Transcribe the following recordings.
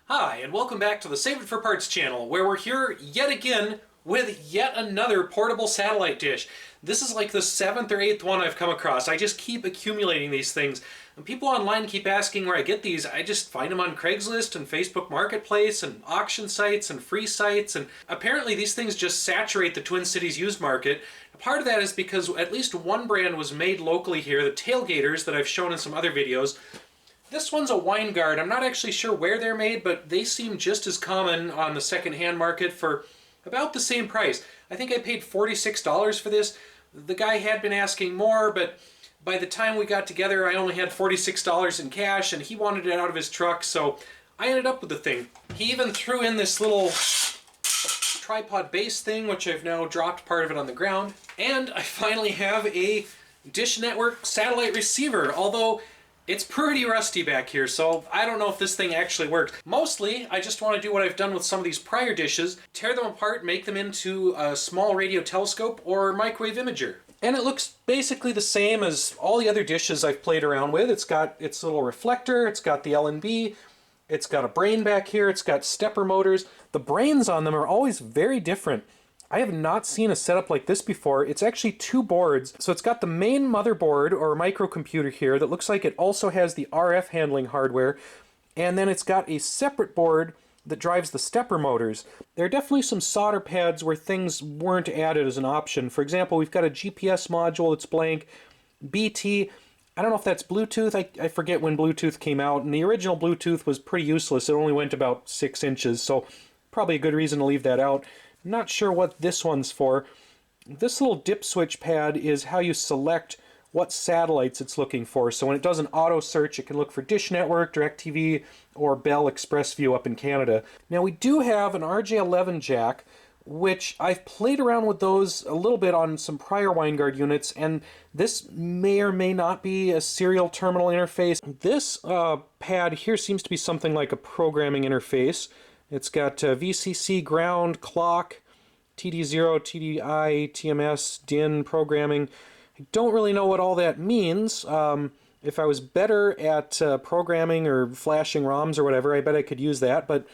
Hi, and welcome back to the Save It for Parts channel, where we're here yet again with yet another portable satellite dish. This is like the 7th or 8th one I've come across. I just keep accumulating these things. And people online keep asking where I get these. I just find them on Craigslist and Facebook Marketplace and auction sites and free sites. And apparently these things just saturate the Twin Cities used market. Part of that is because at least one brand was made locally here, the Tailgaters that I've shown in some other videos. This one's a wine guard. I'm not actually sure where they're made, but they seem just as common on the second-hand market for about the same price. I think I paid $46 for this. The guy had been asking more, but by the time we got together, I only had $46 in cash, and he wanted it out of his truck, so I ended up with the thing. He even threw in this little tripod base thing, which I've now dropped part of it on the ground, and I finally have a Dish Network satellite receiver, although it's pretty rusty back here, so I don't know if this thing actually works. Mostly, I just want to do what I've done with some of these prior dishes, tear them apart, make them into a small radio telescope or microwave imager. And it looks basically the same as all the other dishes I've played around with. It's got its little reflector, it's got the L&B, it's got a brain back here, it's got stepper motors. The brains on them are always very different. I have not seen a setup like this before. It's actually two boards. So it's got the main motherboard or microcomputer here that looks like it also has the RF handling hardware. And then it's got a separate board that drives the stepper motors. There are definitely some solder pads where things weren't added as an option. For example, we've got a GPS module that's blank. BT, I don't know if that's Bluetooth. I forget when Bluetooth came out. And the original Bluetooth was pretty useless. It only went about 6 inches. So probably a good reason to leave that out. Not sure what this one's for. This little dip switch pad is how you select what satellites it's looking for. So when it does an auto search, it can look for Dish Network, DirecTV, or Bell ExpressView up in Canada. Now we do have an RJ11 jack, which I've played around with those a little bit on some prior WineGuard units, and this may or may not be a serial terminal interface. This pad here seems to be something like a programming interface. It's got VCC, ground, clock, TD0, TDI, TMS, DIN, programming. I don't really know what all that means. If I was better at programming or flashing ROMs or whatever, I bet I could use that. But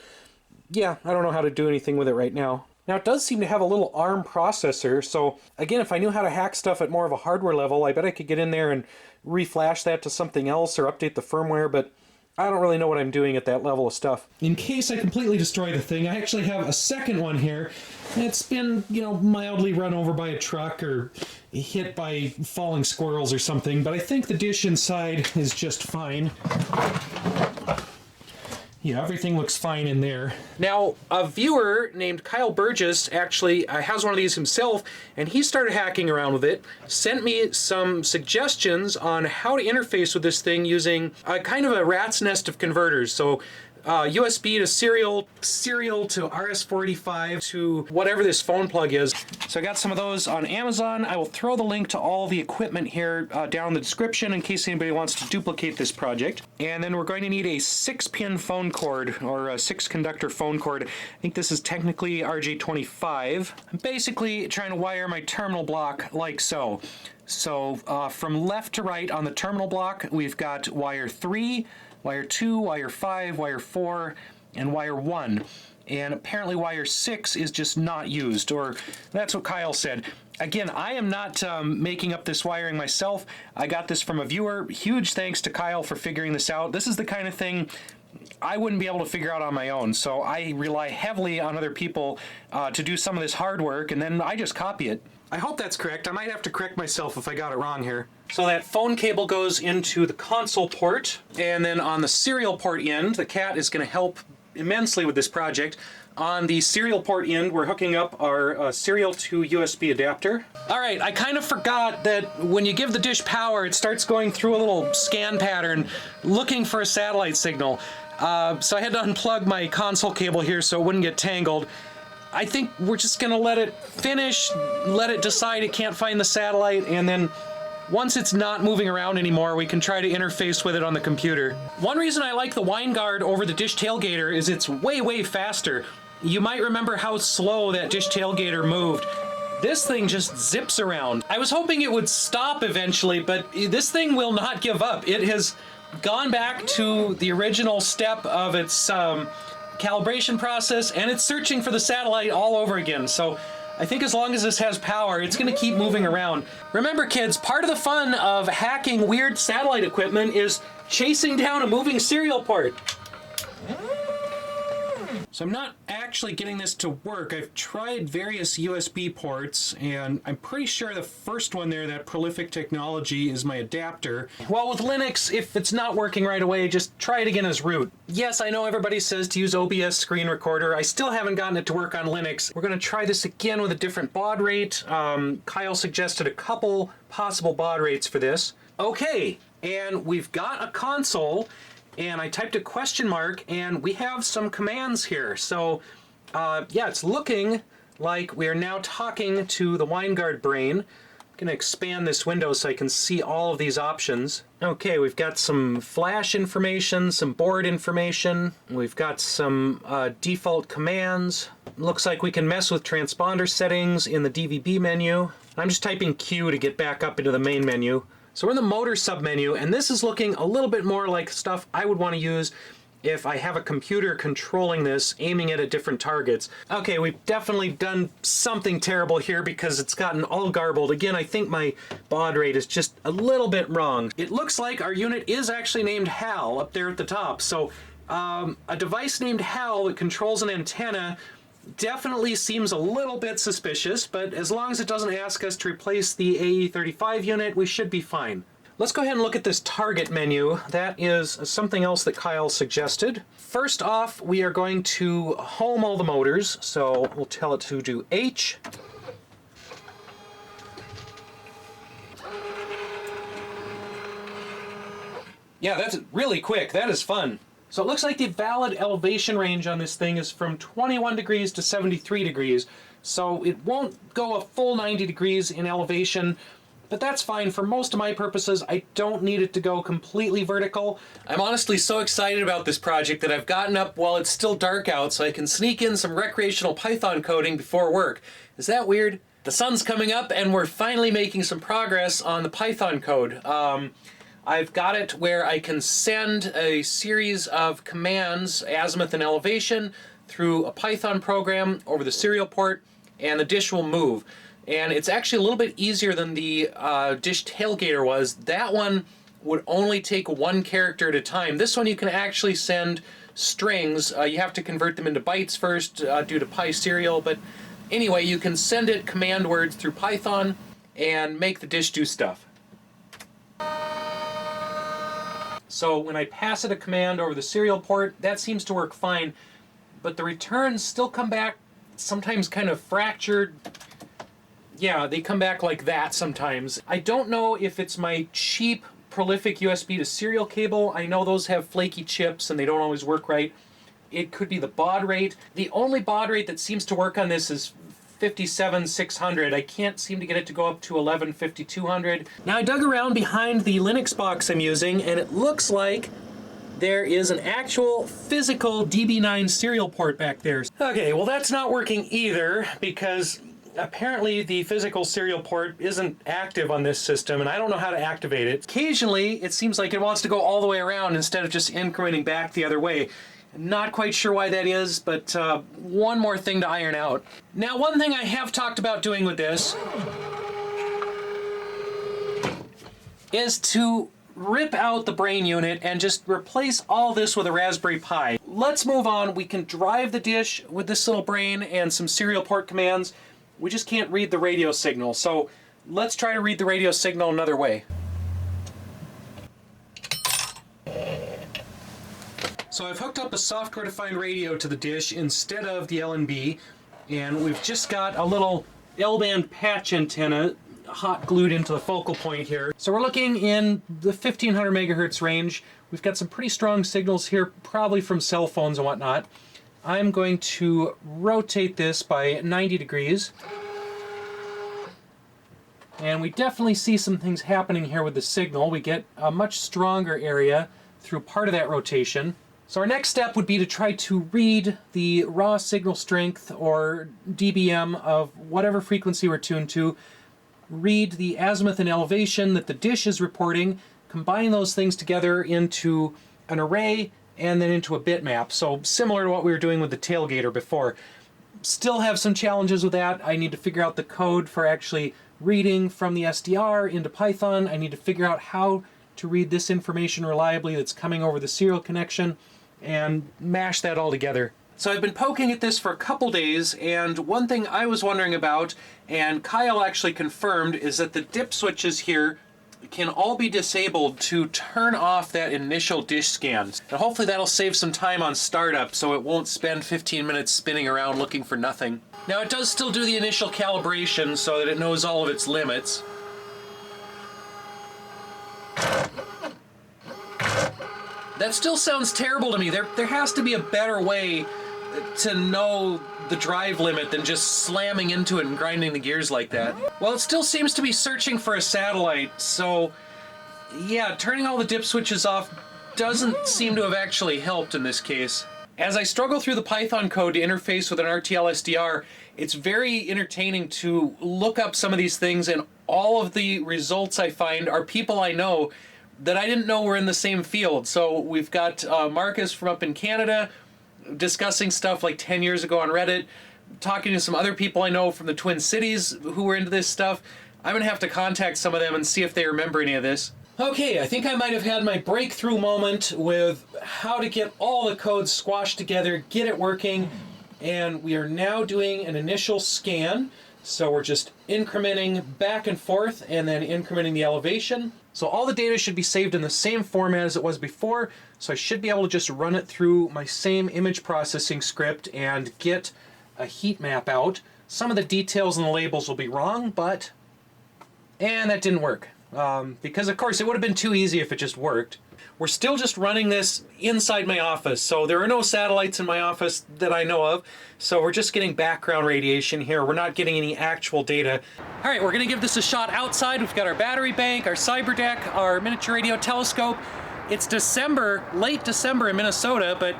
yeah, I don't know how to do anything with it right now. Now it does seem to have a little ARM processor, so again, if I knew how to hack stuff at more of a hardware level, I bet I could get in there and reflash that to something else or update the firmware, but I don't really know what I'm doing at that level of stuff. In case I completely destroy the thing, I actually have a second one here. It's been, mildly run over by a truck or hit by falling squirrels or something, but I think the dish inside is just fine. Yeah, everything looks fine in there. Now, a viewer named Kyle Burgess actually has one of these himself, and he started hacking around with it, sent me some suggestions on how to interface with this thing using a kind of a rat's nest of converters. So USB to serial to RS-485 to whatever this phone plug is. So I got some of those on Amazon. I will throw the link to all the equipment here down in the description in case anybody wants to duplicate this project. And then we're going to need a 6-pin phone cord or a 6-conductor phone cord. I think this is technically RJ25. I'm basically trying to wire my terminal block like so. So from left to right on the terminal block, we've got wire 3, wire 2, wire 5, wire 4, and wire 1. And apparently wire 6 is just not used, or that's what Kyle said. Again, I am not making up this wiring myself. I got this from a viewer. Huge thanks to Kyle for figuring this out. This is the kind of thing I wouldn't be able to figure out on my own, so I rely heavily on other people to do some of this hard work, and then I just copy it. I hope that's correct. I might have to correct myself if I got it wrong here. So that phone cable goes into the console port, and then on the serial port end, the cat is going to help immensely with this project. On the serial port end, we're hooking up our serial to USB adapter. Alright, I kind of forgot that when you give the dish power, it starts going through a little scan pattern looking for a satellite signal. So I had to unplug my console cable here so it wouldn't get tangled. I think we're just going to let it finish, let it decide it can't find the satellite, and then once it's not moving around anymore, we can try to interface with it on the computer. One reason I like the WineGuard over the Dish Tailgater is it's way, way faster. You might remember how slow that Dish Tailgater moved. This thing just zips around. I was hoping it would stop eventually, but this thing will not give up. It has gone back to the original step of its calibration process, and it's searching for the satellite all over again. So I think as long as this has power, it's going to keep moving around. Remember, kids, part of the fun of hacking weird satellite equipment is chasing down a moving serial port. So I'm not actually getting this to work. I've tried various USB ports, and I'm pretty sure the first one there, that Prolific Technology, is my adapter. Well, with Linux, if it's not working right away, just try it again as root. Yes, I know everybody says to use OBS screen recorder. I still haven't gotten it to work on Linux. We're going to try this again with a different baud rate. Kyle suggested a couple possible baud rates for this. Okay, and we've got a console. And I typed a question mark, and we have some commands here. So, yeah, it's looking like we're now talking to the WineGuard brain. I'm going to expand this window so I can see all of these options. Okay, we've got some flash information, some board information. We've got some default commands. Looks like we can mess with transponder settings in the DVB menu. I'm just typing Q to get back up into the main menu. So we're in the motor submenu, and this is looking a little bit more like stuff I would want to use if I have a computer controlling this, aiming it at different targets. Okay, we've definitely done something terrible here because it's gotten all garbled. Again, I think my baud rate is just a little bit wrong. It looks like our unit is actually named HAL up there at the top. So a device named HAL that controls an antenna definitely seems a little bit suspicious, but as long as it doesn't ask us to replace the AE35 unit, we should be fine. Let's go ahead and look at this target menu. That is something else that Kyle suggested. First off, we are going to home all the motors, so we'll tell it to do H. Yeah, that's really quick. That is fun. So it looks like the valid elevation range on this thing is from 21 degrees to 73 degrees. So it won't go a full 90 degrees in elevation, but that's fine. For most of my purposes, I don't need it to go completely vertical. I'm honestly so excited about this project that I've gotten up while it's still dark out so I can sneak in some recreational Python coding before work. Is that weird? The sun's coming up and we're finally making some progress on the Python code. I've got it where I can send a series of commands, azimuth and elevation, through a Python program over the serial port, and the dish will move. And it's actually a little bit easier than the dish tailgater was. That one would only take one character at a time. This one you can actually send strings. You have to convert them into bytes first due to PySerial, but anyway, you can send it command words through Python and make the dish do stuff. So when I pass it a command over the serial port, that seems to work fine, but the returns still come back sometimes kind of fractured. Yeah, they come back like that sometimes. I don't know if it's my cheap Prolific USB to serial cable. I know those have flaky chips and they don't always work right. It could be the baud rate. The only baud rate that seems to work on this is 57,600. I can't seem to get it to go up to 11,5200. Now I dug around behind the Linux box I'm using, and it looks like there is an actual physical DB9 serial port back there. Okay, well that's not working either because apparently the physical serial port isn't active on this system, and I don't know how to activate it. Occasionally it seems like it wants to go all the way around instead of just incrementing back the other way. Not quite sure why that is, but one more thing to iron out. Now, one thing I have talked about doing with this is to rip out the brain unit and just replace all this with a Raspberry Pi. Let's move on. We can drive the dish with this little brain and some serial port commands. We just can't read the radio signal, so let's try to read the radio signal another way. So I've hooked up a software-defined radio to the dish instead of the LNB, and we've just got a little L-band patch antenna hot glued into the focal point here. So we're looking in the 1500 megahertz range. We've got some pretty strong signals here, probably from cell phones and whatnot. I'm going to rotate this by 90 degrees. And we definitely see some things happening here with the signal. We get a much stronger area through part of that rotation. So our next step would be to try to read the raw signal strength, or dBm, of whatever frequency we're tuned to, read the azimuth and elevation that the dish is reporting, combine those things together into an array, and then into a bitmap. So similar to what we were doing with the tailgater before. Still have some challenges with that. I need to figure out the code for actually reading from the SDR into Python. I need to figure out how to read this information reliably that's coming over the serial connection and mash that all together. So I've been poking at this for a couple days, and one thing I was wondering about, and Kyle actually confirmed, is that the dip switches here can all be disabled to turn off that initial dish scan. And hopefully that'll save some time on startup so it won't spend 15 minutes spinning around looking for nothing. Now it does still do the initial calibration so that it knows all of its limits. That still sounds terrible to me. There has to be a better way to know the drive limit than just slamming into it and grinding the gears like that. Well, it still seems to be searching for a satellite, so yeah, turning all the dip switches off doesn't seem to have actually helped in this case. As I struggle through the Python code to interface with an RTL-SDR, it's very entertaining to look up some of these things, and all of the results I find are people I know that I didn't know were in the same field. So we've got Marcus from up in Canada discussing stuff like 10 years ago on Reddit, talking to some other people I know from the Twin Cities who were into this stuff. I'm gonna have to contact some of them and see if they remember any of this. Okay, I think I might have had my breakthrough moment with how to get all the codes squashed together, get it working, and we are now doing an initial scan. So we're just incrementing back and forth and then incrementing the elevation. So all the data should be saved in the same format as it was before, so I should be able to just run it through my same image processing script and get a heat map out. Some of the details and the labels will be wrong, but... and that didn't work. Because of course it would have been too easy if it just worked. We're still just running this inside my office, so there are no satellites in my office that I know of, so we're just getting background radiation here. We're not getting any actual data. All right, we're gonna give this a shot outside. We've got our battery bank, our cyber deck, our miniature radio telescope. It's December, late December in Minnesota, but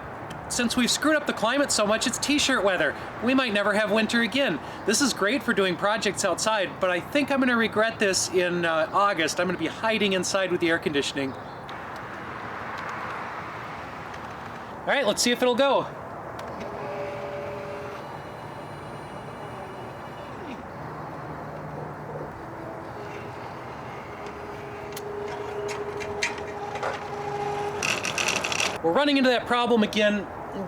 since we've screwed up the climate so much, it's t-shirt weather. We might never have winter again. This is great for doing projects outside, but I think I'm gonna regret this in August. I'm gonna be hiding inside with the air conditioning. All right, let's see if it'll go. We're running into that problem again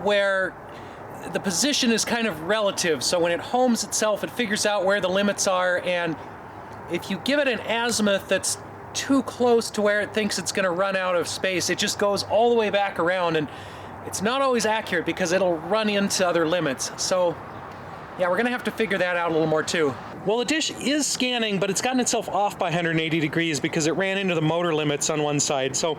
where the position is kind of relative. So when it homes itself, it figures out where the limits are, and if you give it an azimuth that's too close to where it thinks it's gonna run out of space, it just goes all the way back around, and it's not always accurate because it'll run into other limits. So yeah, we're gonna have to figure that out a little more too. Well, the dish is scanning, but it's gotten itself off by 180 degrees because it ran into the motor limits on one side. So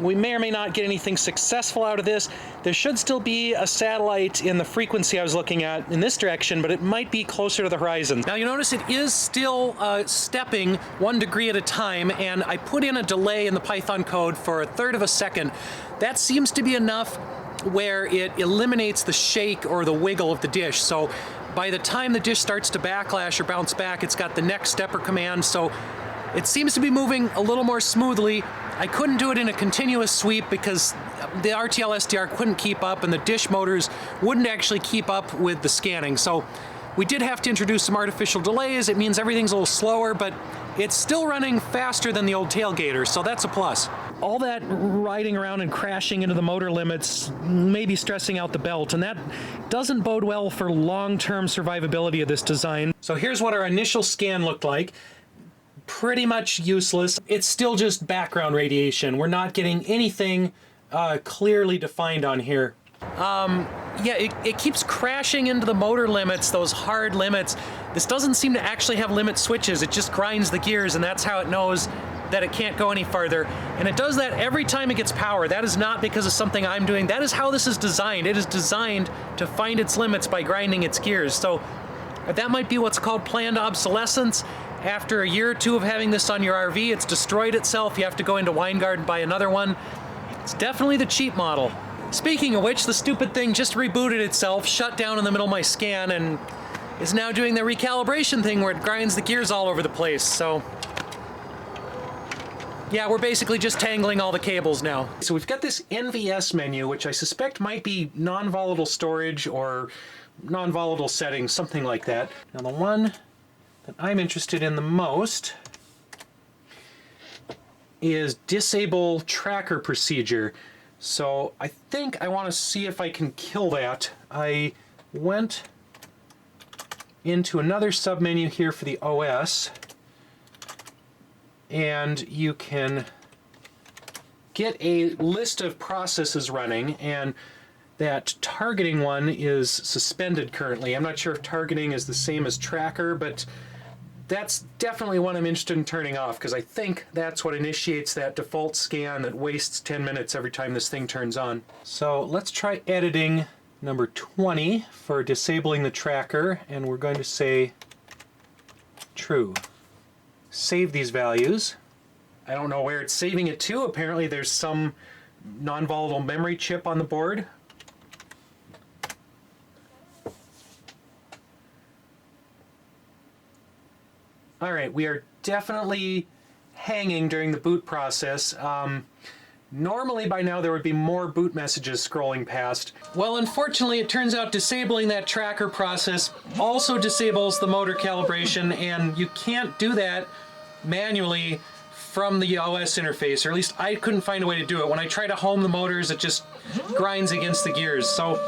we may or may not get anything successful out of this. There should still be a satellite in the frequency I was looking at in this direction, but it might be closer to the horizon. Now you notice it is still stepping 1 degree at a time, and I put in a delay in the Python code for 1/3 of a second. That seems to be enough where it eliminates the shake or the wiggle of the dish. So by the time the dish starts to backlash or bounce back, it's got the next stepper command, so it seems to be moving a little more smoothly. I couldn't do it in a continuous sweep because the RTL-SDR couldn't keep up and the dish motors wouldn't actually keep up with the scanning. So we did have to introduce some artificial delays. It means everything's a little slower, but it's still running faster than the old tailgater, so that's a plus. All that riding around and crashing into the motor limits may be stressing out the belt, and that doesn't bode well for long-term survivability of this design. So here's what our initial scan looked like. Pretty much useless. It's still just background radiation. We're not getting anything clearly defined on here. Yeah, it keeps crashing into the motor limits, those hard limits. This doesn't seem to actually have limit switches. It just grinds the gears, and that's how it knows that it can't go any farther. And it does that every time it gets power. That is not because of something I'm doing. That is how this is designed. It is designed to find its limits by grinding its gears. So that might be what's called planned obsolescence. After a year or two of having this on your RV, it's destroyed itself. You have to go into Weingard and buy another one. It's definitely the cheap model. Speaking of which, the stupid thing just rebooted itself, shut down in the middle of my scan, and is now doing the recalibration thing where it grinds the gears all over the place. So Yeah, we're basically just tangling all the cables now. So we've got this NVS menu, which I suspect might be non-volatile storage or non-volatile settings, something like that. Now the one that I'm interested in the most is disable tracker procedure. So I think I want to see if I can kill that. I went into another submenu here for the OS, and you can get a list of processes running, and that targeting one is suspended currently. I'm not sure if targeting is the same as tracker, but that's definitely one I'm interested in turning off, because I think that's what initiates that default scan that wastes 10 minutes every time this thing turns on. So let's try editing number 20 for disabling the tracker, and we're going to say true. Save these values. I don't know where it's saving it to. Apparently there's some non-volatile memory chip on the board. All right, we are definitely hanging during the boot process. Normally by now there would be more boot messages scrolling past. Well, unfortunately it turns out disabling that tracker process also disables the motor calibration, and you can't do that manually from the OS interface, or at least I couldn't find a way to do it. When I try to home the motors, it just grinds against the gears. So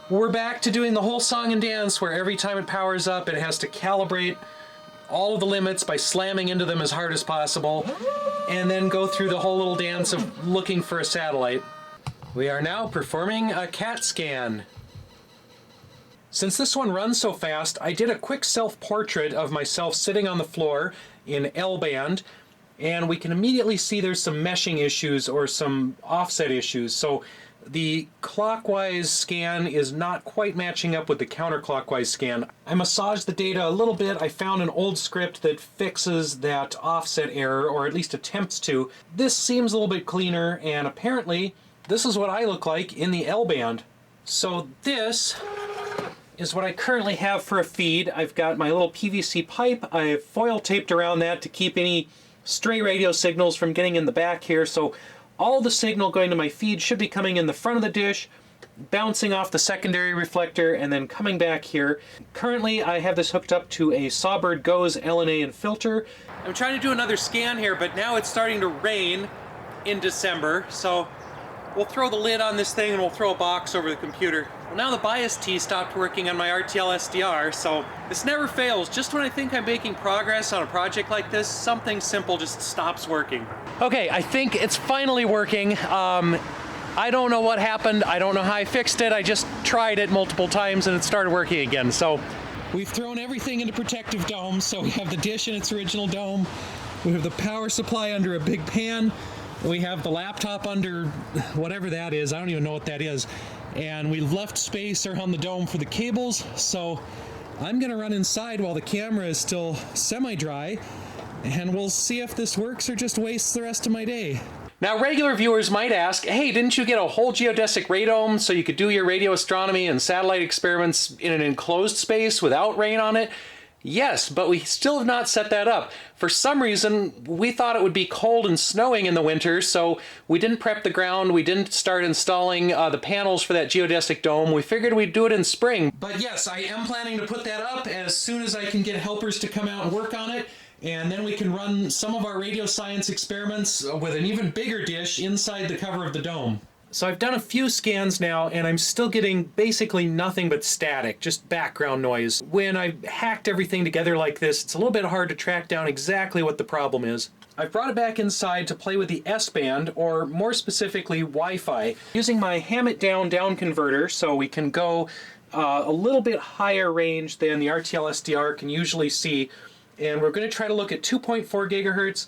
we're back to doing the whole song and dance where every time it powers up it has to calibrate all of the limits by slamming into them as hard as possible, and then go through the whole little dance of looking for a satellite. We are now performing a CAT scan. Since this one runs so fast, I did a quick self-portrait of myself sitting on the floor in L-band, and we can immediately see there's some meshing issues or some offset issues. So the clockwise scan is not quite matching up with the counterclockwise scan. I massaged the data a little bit. I found an old script that fixes that offset error, or at least attempts to. This seems a little bit cleaner, and apparently this is what I look like in the L-band. So this is what I currently have for a feed. I've got my little PVC pipe. I have foil taped around that to keep any stray radio signals from getting in the back here. So all the signal going to my feed should be coming in the front of the dish, bouncing off the secondary reflector, and then coming back here. Currently, I have this hooked up to a Sawbird Go's LNA and filter. I'm trying to do another scan here, but now it's starting to rain in December, so we'll throw the lid on this thing and we'll throw a box over the computer. Well, now the bias tee stopped working on my RTL-SDR, so this never fails. Just when I think I'm making progress on a project like this, something simple just stops working. Okay, I think it's finally working. I don't know what happened. I don't know how I fixed it. I just tried it multiple times and it started working again. So we've thrown everything into protective domes. So we have the dish in its original dome. We have the power supply under a big pan. We have the laptop under whatever that is. I don't even know what that is. And we've left space around the dome for the cables. So I'm gonna run inside while the camera is still semi-dry, and we'll see if this works or just wastes the rest of my day. Now, regular viewers might ask, hey, didn't you get a whole geodesic radome so you could do your radio astronomy and satellite experiments in an enclosed space without rain on it? Yes, but we still have not set that up. For some reason, we thought it would be cold and snowing in the winter, so we didn't prep the ground, we didn't start installing the panels for that geodesic dome. We figured we'd do it in spring. But yes, I am planning to put that up as soon as I can get helpers to come out and work on it, and then we can run some of our radio science experiments with an even bigger dish inside the cover of the dome. So I've done a few scans now, and I'm still getting basically nothing but static, just background noise. When I've hacked everything together like this, it's a little bit hard to track down exactly what the problem is. I've brought it back inside to play with the S-band, or more specifically Wi-Fi, using my ham-it-down downconverter, so we can go a little bit higher range than the RTL-SDR can usually see. And we're going to try to look at 2.4 gigahertz.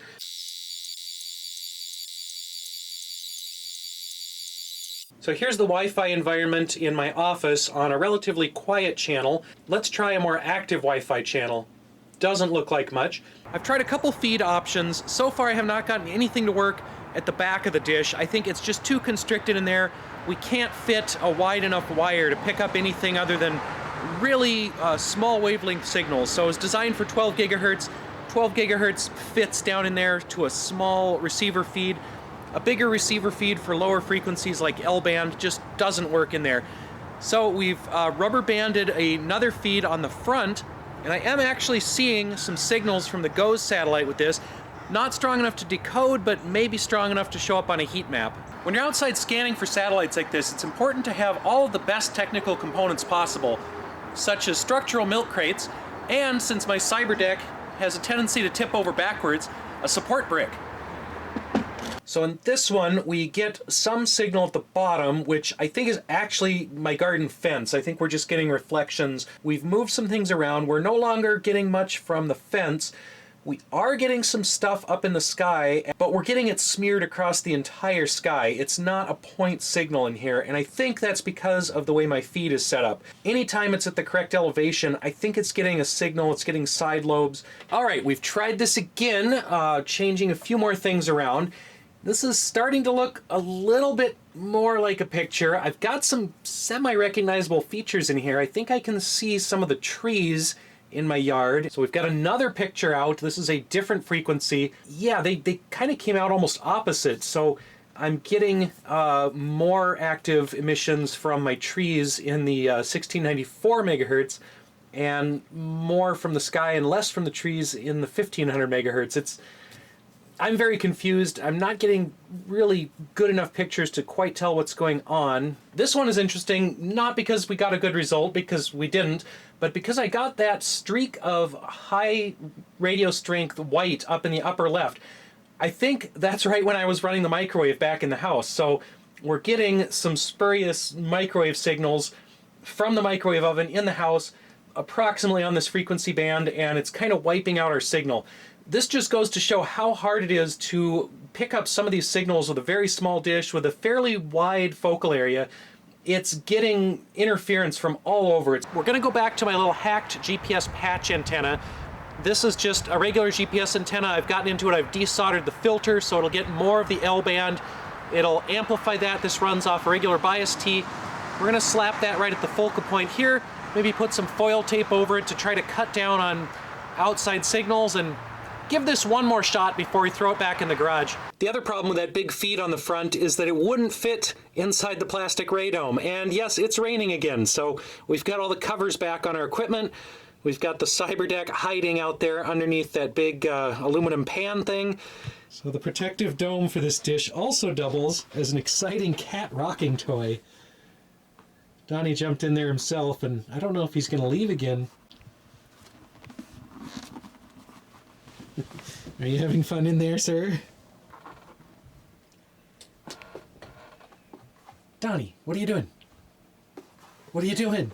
So here's the Wi-Fi environment in my office on a relatively quiet channel. Let's try a more active Wi-Fi channel. Doesn't look like much. I've tried a couple feed options. So far I have not gotten anything to work at the back of the dish. I think it's just too constricted in there. We can't fit a wide enough wire to pick up anything other than really small wavelength signals. So it's designed for 12 gigahertz. 12 gigahertz fits down in there to a small receiver feed. A bigger receiver feed for lower frequencies like L-band just doesn't work in there. So we've rubber banded another feed on the front, and I am actually seeing some signals from the GOES satellite with this. Not strong enough to decode, but maybe strong enough to show up on a heat map. When you're outside scanning for satellites like this, it's important to have all of the best technical components possible, such as structural milk crates, and since my cyber deck has a tendency to tip over backwards, a support brick. So in this one, we get some signal at the bottom, which I think is actually my garden fence. I think we're just getting reflections. We've moved some things around. We're no longer getting much from the fence. We are getting some stuff up in the sky, but we're getting it smeared across the entire sky. It's not a point signal in here, and I think that's because of the way my feed is set up. Anytime it's at the correct elevation, I think it's getting a signal, it's getting side lobes. All right, we've tried this again, changing a few more things around. This is starting to look a little bit more like a picture. I've got some semi-recognizable features in here. I think I can see some of the trees in my yard. So we've got another picture out. This is a different frequency. Yeah, they kind of came out almost opposite. So I'm getting more active emissions from my trees in the 1694 megahertz and more from the sky and less from the trees in the 1500 megahertz. I'm very confused. I'm not getting really good enough pictures to quite tell what's going on. This one is interesting, not because we got a good result, because we didn't, but because I got that streak of high radio strength white up in the upper left. I think that's right when I was running the microwave back in the house. So we're getting some spurious microwave signals from the microwave oven in the house, approximately on this frequency band, and it's kind of wiping out our signal. This just goes to show how hard it is to pick up some of these signals with a very small dish with a fairly wide focal area. It's getting interference from all over. We're going to go back to my little hacked GPS patch antenna. This is just a regular GPS antenna. I've gotten into it. I've desoldered the filter so it'll get more of the L band. It'll amplify that. This runs off a regular bias T. We're going to slap that right at the focal point here. Maybe put some foil tape over it to try to cut down on outside signals and give this one more shot before we throw it back in the garage. The other problem with that big feed on the front is that it wouldn't fit inside the plastic radome. And yes, it's raining again, so we've got all the covers back on our equipment. We've got the cyber deck hiding out there underneath that big aluminum pan thing. So the protective dome for this dish also doubles as an exciting cat rocking toy. Donnie jumped in there himself, and I don't know if he's going to leave again. Are you having fun in there, sir? Donnie, what are you doing? What are you doing?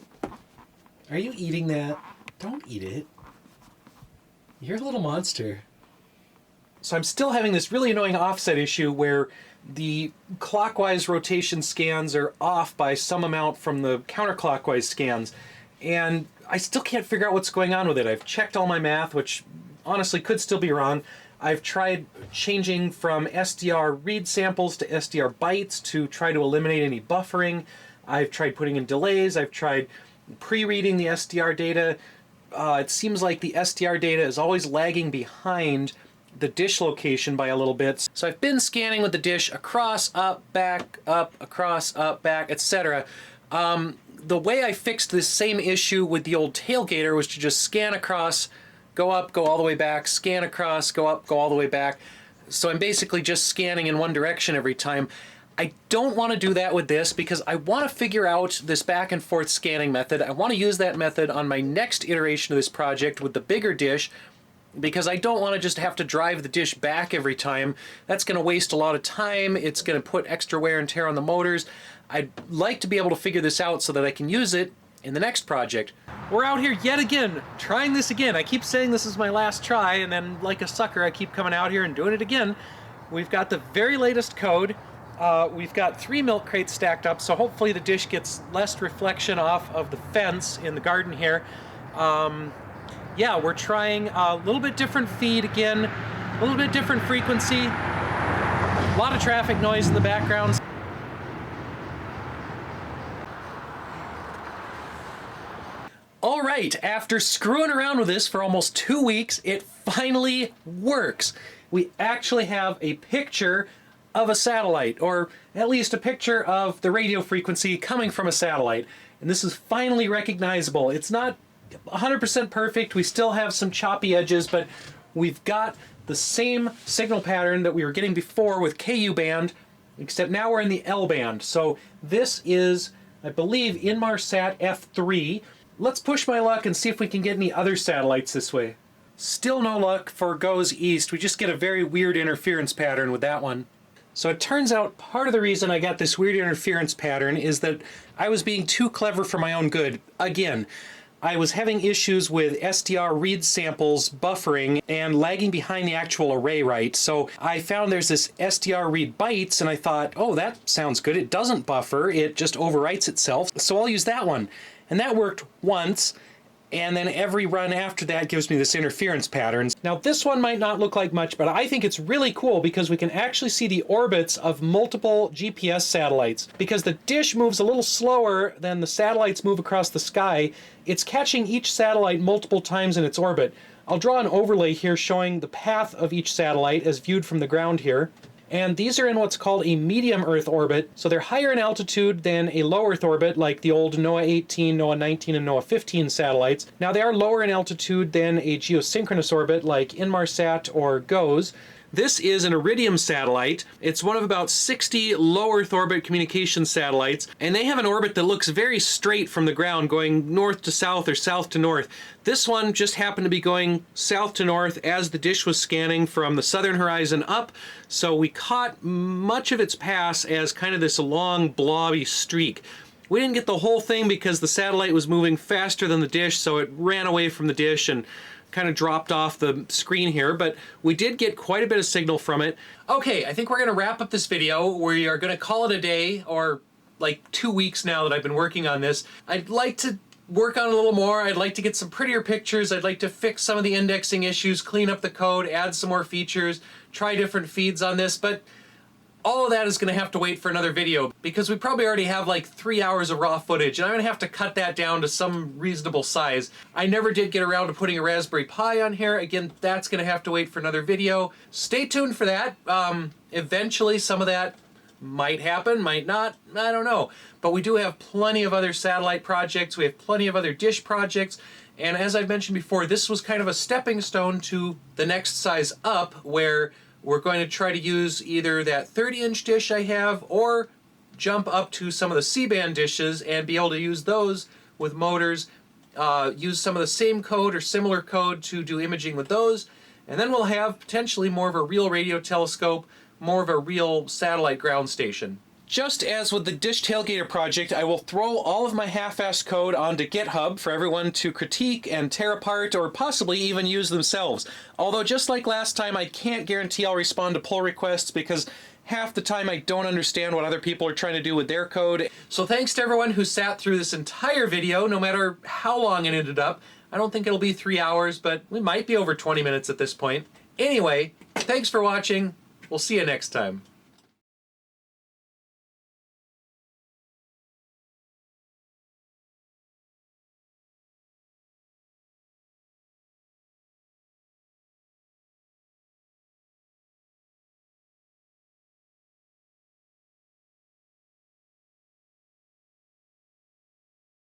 Are you eating that? Don't eat it. You're a little monster. So I'm still having this really annoying offset issue where the clockwise rotation scans are off by some amount from the counterclockwise scans. And I still can't figure out what's going on with it. I've checked all my math, which honestly could still be wrong. I've tried changing from SDR read samples to SDR bytes to try to eliminate any buffering. I've tried putting in delays. I've tried pre-reading the SDR data. It seems like the SDR data is always lagging behind the dish location by a little bit. So I've been scanning with the dish across, up, back, across, up, back, etc. The way I fixed this same issue with the old tailgater was to just scan across, go up, go all the way back, scan across, go up, go all the way back. So I'm basically just scanning in one direction every time. I don't want to do that with this because I want to figure out this back and forth scanning method. I want to use that method on my next iteration of this project with the bigger dish because I don't want to just have to drive the dish back every time. That's going to waste a lot of time. It's going to put extra wear and tear on the motors. I'd like to be able to figure this out so that I can use it in the next project. We're out here yet again, trying this again. I keep saying this is my last try, and then like a sucker, I keep coming out here and doing it again. We've got the very latest code. We've got 3 milk crates stacked up, so hopefully the dish gets less reflection off of the fence in the garden here. Yeah, we're trying a little bit different feed again, a little bit different frequency, a lot of traffic noise in the background. All right, after screwing around with this for almost 2 weeks, it finally works. We actually have a picture of a satellite, or at least a picture of the radio frequency coming from a satellite. And this is finally recognizable. It's not 100% perfect. We still have some choppy edges, but we've got the same signal pattern that we were getting before with KU band, except now we're in the L band. So this is, I believe, Inmarsat F3. Let's push my luck and see if we can get any other satellites this way. Still no luck for GOES East. We just get a very weird interference pattern with that one. So it turns out part of the reason I got this weird interference pattern is that I was being too clever for my own good. Again, I was having issues with SDR read samples buffering and lagging behind the actual array write. So I found there's this SDR read bytes, and I thought, oh, that sounds good. It doesn't buffer, it just overwrites itself. So I'll use that one. And that worked once. And then every run after that gives me this interference pattern. Now this one might not look like much, but I think it's really cool because we can actually see the orbits of multiple GPS satellites. Because the dish moves a little slower than the satellites move across the sky, it's catching each satellite multiple times in its orbit. I'll draw an overlay here showing the path of each satellite as viewed from the ground here. And these are in what's called a medium Earth orbit, so they're higher in altitude than a low Earth orbit like the old NOAA 18, NOAA 19, and NOAA 15 satellites. Now they are lower in altitude than a geosynchronous orbit like Inmarsat or GOES. This is an Iridium satellite. It's one of about 60 low Earth orbit communication satellites, and they have an orbit that looks very straight from the ground, going north to south or south to north. This one just happened to be going south to north as the dish was scanning from the southern horizon up, so we caught much of its pass as kind of this long blobby streak. We didn't get the whole thing because the satellite was moving faster than the dish, so it ran away from the dish and kind of dropped off the screen here, but we did get quite a bit of signal from it. Okay, I think we're going to wrap up this video. We are going to call it a day, or like 2 weeks now that I've been working on this. I'd like to work on it a little more. I'd like to get some prettier pictures. I'd like to fix some of the indexing issues, clean up the code, add some more features, try different feeds on this, but all of that is going to have to wait for another video because we probably already have like 3 hours of raw footage, and I'm going to have to cut that down to some reasonable size. I never did get around to putting a Raspberry Pi on here. Again, that's going to have to wait for another video. Stay tuned for that. Eventually some of that might happen, might not, I don't know. But we do have plenty of other satellite projects. We have plenty of other dish projects. And as I've mentioned before, this was kind of a stepping stone to the next size up, where we're going to try to use either that 30-inch dish I have or jump up to some of the C-band dishes and be able to use those with motors, use some of the same code or similar code to do imaging with those, and then we'll have potentially more of a real radio telescope, more of a real satellite ground station. Just as with the Dish Tailgater project, I will throw all of my half-assed code onto GitHub for everyone to critique and tear apart or possibly even use themselves. Although just like last time, I can't guarantee I'll respond to pull requests because half the time I don't understand what other people are trying to do with their code. So thanks to everyone who sat through this entire video, no matter how long it ended up. I don't think it'll be 3 hours, but we might be over 20 minutes at this point. Anyway, thanks for watching. We'll see you next time.